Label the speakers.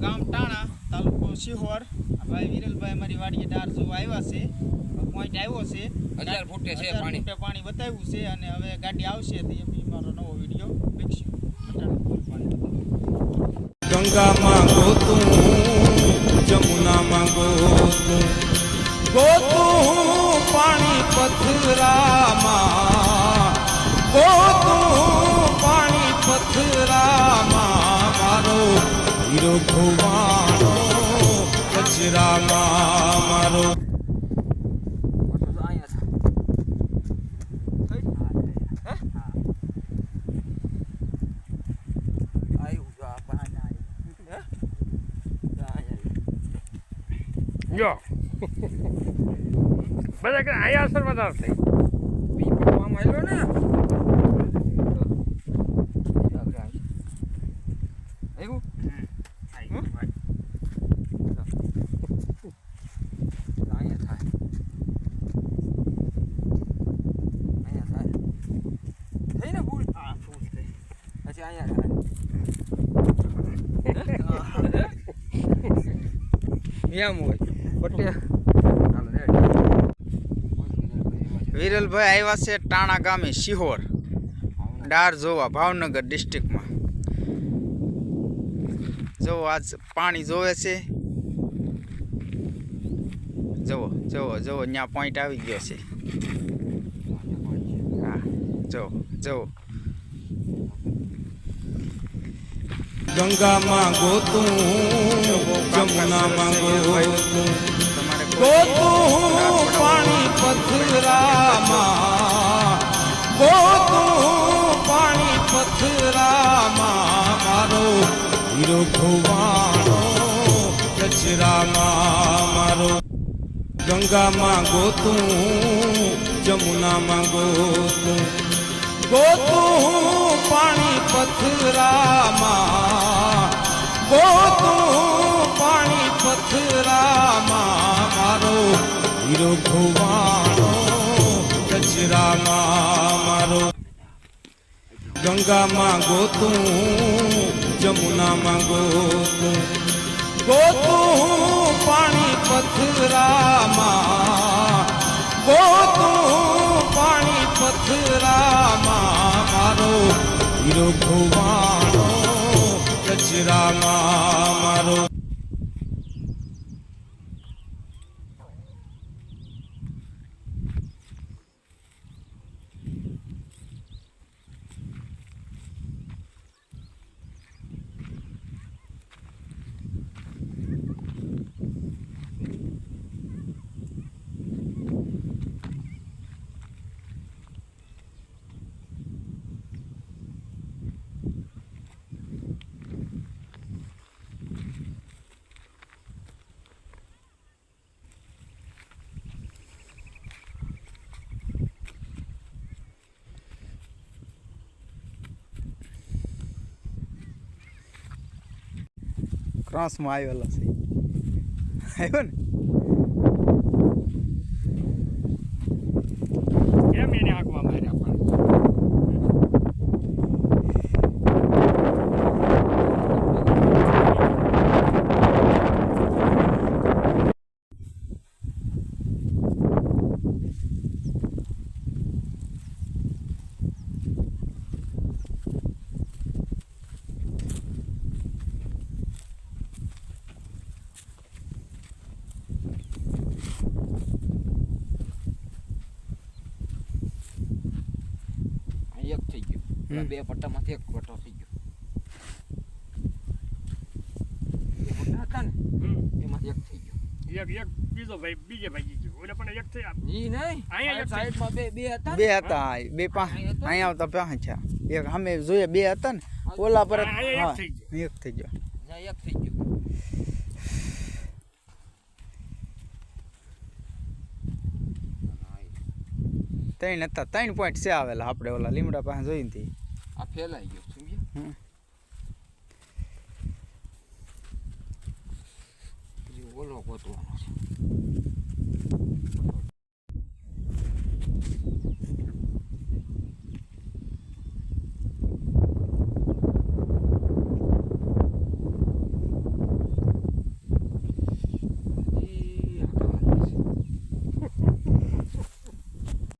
Speaker 1: ગામ ટાણા તાલુકો સિહોર ભાઈ વિરલભાઈ અમારી વાડીએ ડાર જોવા આવ્યા છે પોઈન્ટ આવ્યો છે
Speaker 2: 1000 ફૂટે છે
Speaker 1: પાણી બતાવ્યું છે અને હવે ગાડી આવશે તો એમ મારો નવો વિડીયો દેખશું
Speaker 3: ગંગામાં ગોતું જમુનામાં ગોતું ગોતું પાણી પથરામાં ગોતું પાણી પથરામાં મારો હીરો ખોવાનો કચરામાં મારો
Speaker 4: જો બધા કે આયા અસર વધારે થઈ
Speaker 2: પીપળમાં મળ્યો ને આવ્યું એમ હોય
Speaker 1: વિરલભાઈ આવ્યા છે ટાણા ગામે સિહોર ડાર જોવા ભાવનગર ડિસ્ટ્રિક્ટમાં જો આજ પાણી જોવે છે જુઓ જુઓ જુઓ ત્યાં પોઈન્ટ આવી ગયો છે હા જુઓ જુઓ
Speaker 3: ગંગામાં ગોતું જમુનામાં ગોતું ગોતું પાણી પથરામાં ગોતું પાણી પથરામાં મારો હીરો ખોવાનો કચરામાં મારો ગંગામાં ગોતું જમુનામાં ગોતું ગોતું પાણી પથરામાં ગોતું પાણી પથરામાં મારો હીરો ખોવાનો કચરામાં મારો ગંગામાં ગોતું જમુનામાં ગોતું ગોતું પાણી પથરામાં ગોતું પાણી પથરામાં મારો હીરો ખોવાનો કચરામાં મારો
Speaker 1: ક્રોસમાં આવેલો છે આવ્યો ને
Speaker 4: કેમ એને આગવા માર્યા પણ
Speaker 2: એક થઈ ગયો બે પટ્ટામાંથી એક પટ્ટો થઈ ગયો બે પટ્ટા હતા ને એમાંથી એક થઈ ગયો
Speaker 4: એક બીજો ભાઈ બીજે ભાઈ ગયો ઓલે પણ એક થઈ
Speaker 2: ઈ નહીં
Speaker 4: અહીંયા
Speaker 2: સાઈડમાં બે હતા
Speaker 1: બે હતા બે અહીંયા આવતા પાંચ છે એક અમે જોઈએ બે હતા ને ઓલા પર હા એક થઈ ગયો
Speaker 2: એક થઈ ગયો
Speaker 1: ત્રણ હતા 3 પોઈન્ટ છે આવેલા આપણે ઓલા લીમડા પાસે જોઈને થી
Speaker 2: આ ફેલાઈ ગયો સમજ્યા ઓલો ગોતવાનો છે